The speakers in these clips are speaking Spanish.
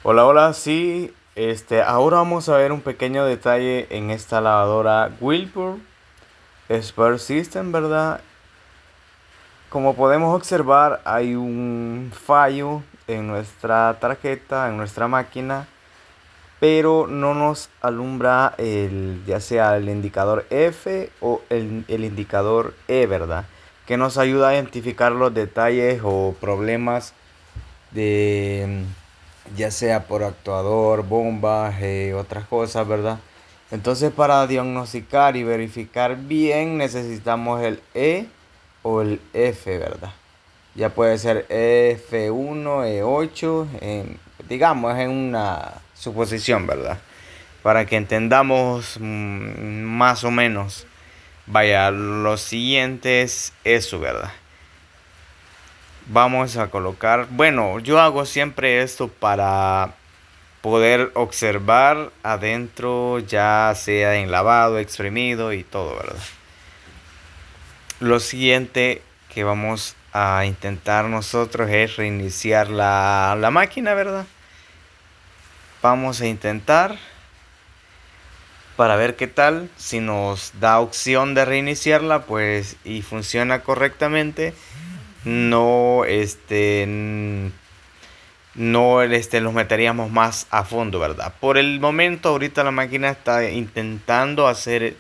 Hola, hola, sí, ahora vamos a ver un pequeño detalle en esta lavadora Wilbur Smart System, ¿verdad? Como podemos observar, hay un fallo en nuestra tarjeta, en nuestra máquina, pero no nos alumbra ya sea el indicador F o el indicador E, ¿verdad? Que nos ayuda a identificar los detalles o problemas de ya sea por actuador, bombas, otras cosas, ¿verdad? Entonces para diagnosticar y verificar bien necesitamos el E o el F, ¿verdad? Ya puede ser F1, E8, digamos en una suposición, ¿verdad? Para que entendamos más o menos. Vaya, lo siguiente es eso, ¿verdad? Vamos a colocar, bueno, yo hago siempre esto para poder observar adentro, ya sea en lavado, exprimido y todo, ¿verdad? Lo siguiente que vamos a intentar nosotros es reiniciar la máquina, ¿verdad? Vamos a intentar para ver qué tal. Si nos da opción de reiniciarla, pues y funciona correctamente, no no los meteríamos más a fondo, ¿verdad? Por el momento, ahorita la máquina está intentando hacer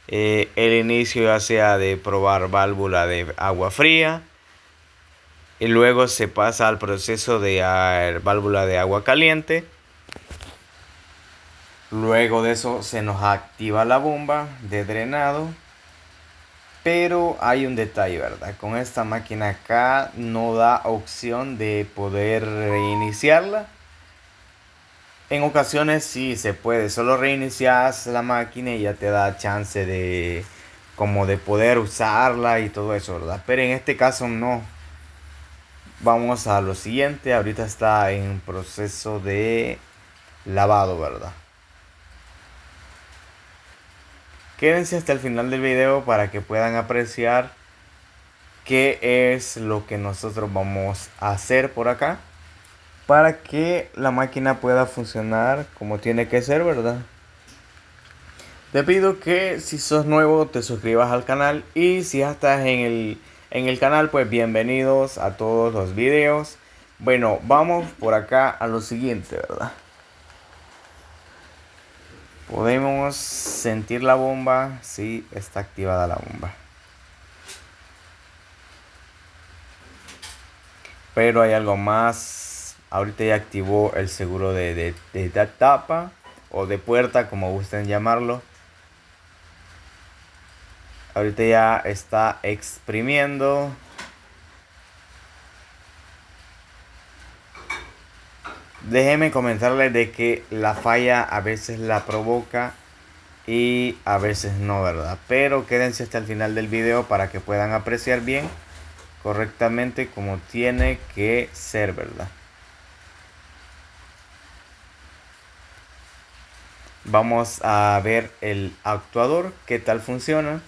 el inicio ya sea de probar válvula de agua fría y luego se pasa al proceso de válvula de agua caliente. Luego de eso se nos activa la bomba de drenado. Pero hay un detalle, ¿verdad? Con esta máquina acá no da opción de poder reiniciarla. En ocasiones sí se puede, solo reinicias la máquina y ya te da chance de como de poder usarla y todo eso, ¿verdad? Pero en este caso no. Vamos a lo siguiente, ahorita está en proceso de lavado, ¿verdad? Quédense hasta el final del video para que puedan apreciar qué es lo que nosotros vamos a hacer por acá para que la máquina pueda funcionar como tiene que ser, ¿verdad? Te pido que si sos nuevo te suscribas al canal y si ya estás en el canal, pues bienvenidos a todos los videos. Bueno, vamos por acá a lo siguiente, ¿verdad? Podemos sentir la bomba si está activada la bomba. Pero hay algo más. Ahorita ya activó el seguro de tapa o de puerta, como gusten llamarlo. Ahorita ya está exprimiendo. Déjenme comentarles de que la falla a veces la provoca y a veces no, ¿verdad? Pero quédense hasta el final del video para que puedan apreciar bien correctamente como tiene que ser, ¿verdad? Vamos a ver el actuador, qué tal funciona.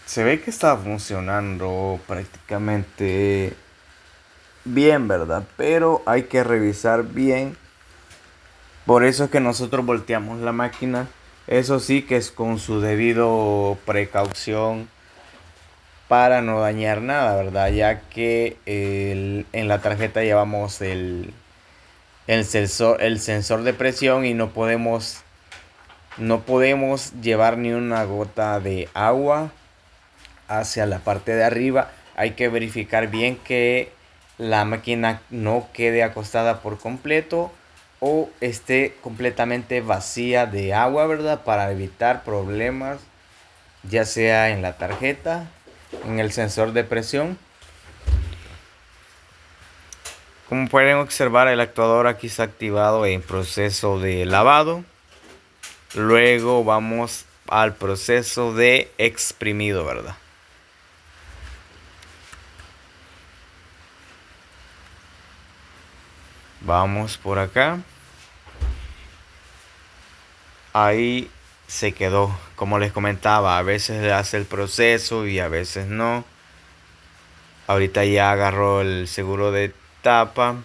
Se ve que está funcionando prácticamente bien, ¿verdad? Pero hay que revisar bien. Por eso es que nosotros volteamos la máquina. Eso sí que es con su debido precaución para no dañar nada, ¿verdad? Ya que en la tarjeta llevamos el sensor de presión y no podemos llevar ni una gota de agua hacia la parte de arriba. Hay que verificar bien que la máquina no quede acostada por completo o esté completamente vacía de agua, ¿verdad? Para evitar problemas, ya sea en la tarjeta, en el sensor de presión. Como pueden observar, el actuador aquí está activado en proceso de lavado. Luego vamos al proceso de exprimido, ¿verdad? Vamos por acá. Ahí se quedó. Como les comentaba, a veces le hace el proceso y a veces no. Ahorita ya agarró el seguro de tapa.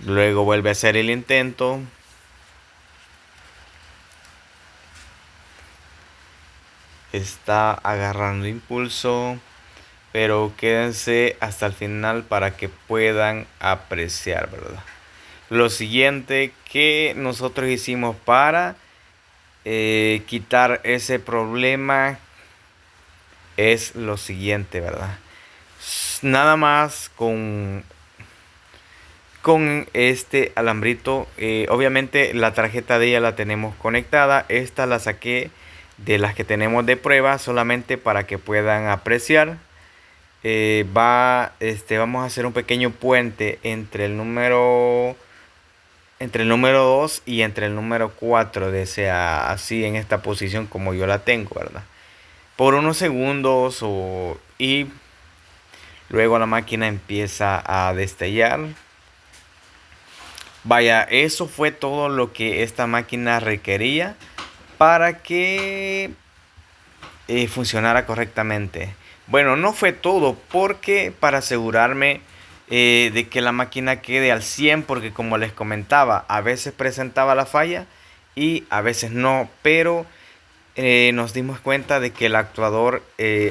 Luego vuelve a hacer el intento. Está agarrando impulso. Pero quédense hasta el final para que puedan apreciar, ¿verdad? Lo siguiente que nosotros hicimos para quitar ese problema es lo siguiente, ¿verdad? Nada más con este alambrito. Obviamente la tarjeta de ella la tenemos conectada. Esta la saqué de las que tenemos de prueba solamente para que puedan apreciar. Vamos a hacer un pequeño puente entre el número 2 y entre el número 4, de sea así en esta posición como yo la tengo, ¿verdad? Por unos segundos y luego la máquina empieza a destellar. Vaya, eso fue todo lo que esta máquina requería para que funcionara correctamente. Bueno, no fue todo, porque para asegurarme de que la máquina quede al 100, porque como les comentaba, a veces presentaba la falla y a veces no, pero nos dimos cuenta de que el actuador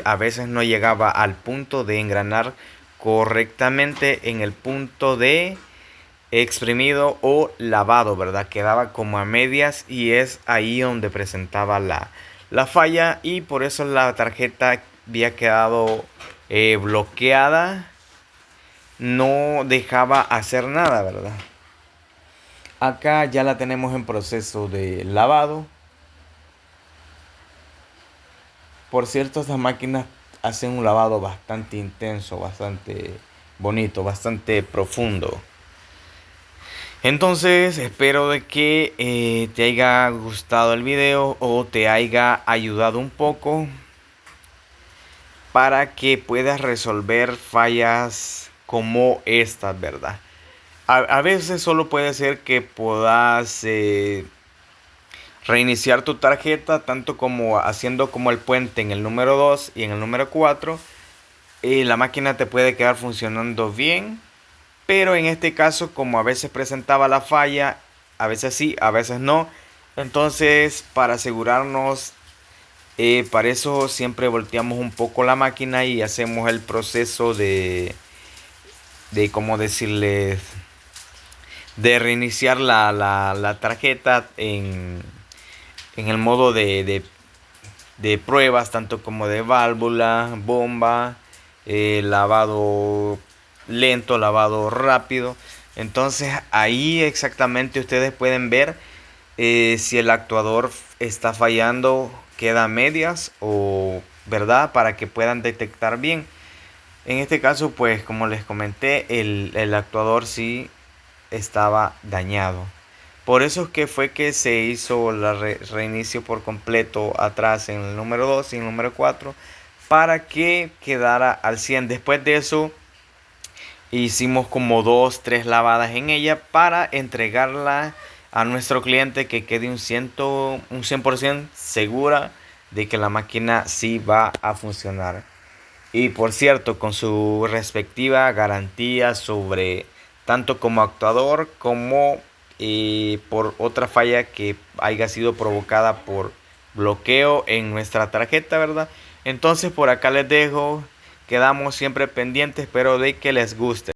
a veces no llegaba al punto de engranar correctamente en el punto de exprimido o lavado, ¿verdad? Quedaba como a medias y es ahí donde presentaba la falla, y por eso la tarjeta había quedado bloqueada, no dejaba hacer nada, ¿verdad? Acá ya la tenemos en proceso de lavado. Por cierto, estas máquinas hacen un lavado bastante intenso, bastante bonito, bastante profundo. Entonces espero de que te haya gustado el video o te haya ayudado un poco para que puedas resolver fallas como estas, ¿verdad? A veces solo puede ser que puedas reiniciar tu tarjeta, tanto como haciendo como el puente en el número 2 y en el número 4, y la máquina te puede quedar funcionando bien. Pero en este caso, como a veces presentaba la falla, a veces sí, a veces no. Entonces, para asegurarnos, para eso siempre volteamos un poco la máquina y hacemos el proceso de ¿cómo decirles? De reiniciar la tarjeta en el modo de pruebas, tanto como de válvula, bomba, lavado lento, lavado rápido. Entonces ahí exactamente ustedes pueden ver si el actuador está fallando, queda a medias o verdad, para que puedan detectar bien. En este caso, pues como les comenté, el actuador sí estaba dañado. Por eso es que fue que se hizo el reinicio por completo atrás en el número 2 y el número 4 para que quedara al 100. Después de eso hicimos como 2-3 lavadas en ella para entregarla a nuestro cliente, que quede un 100% segura de que la máquina sí va a funcionar. Y por cierto, con su respectiva garantía sobre tanto como actuador como por otra falla que haya sido provocada por bloqueo en nuestra tarjeta, ¿verdad? Entonces por acá les dejo, quedamos siempre pendientes, espero de que les guste.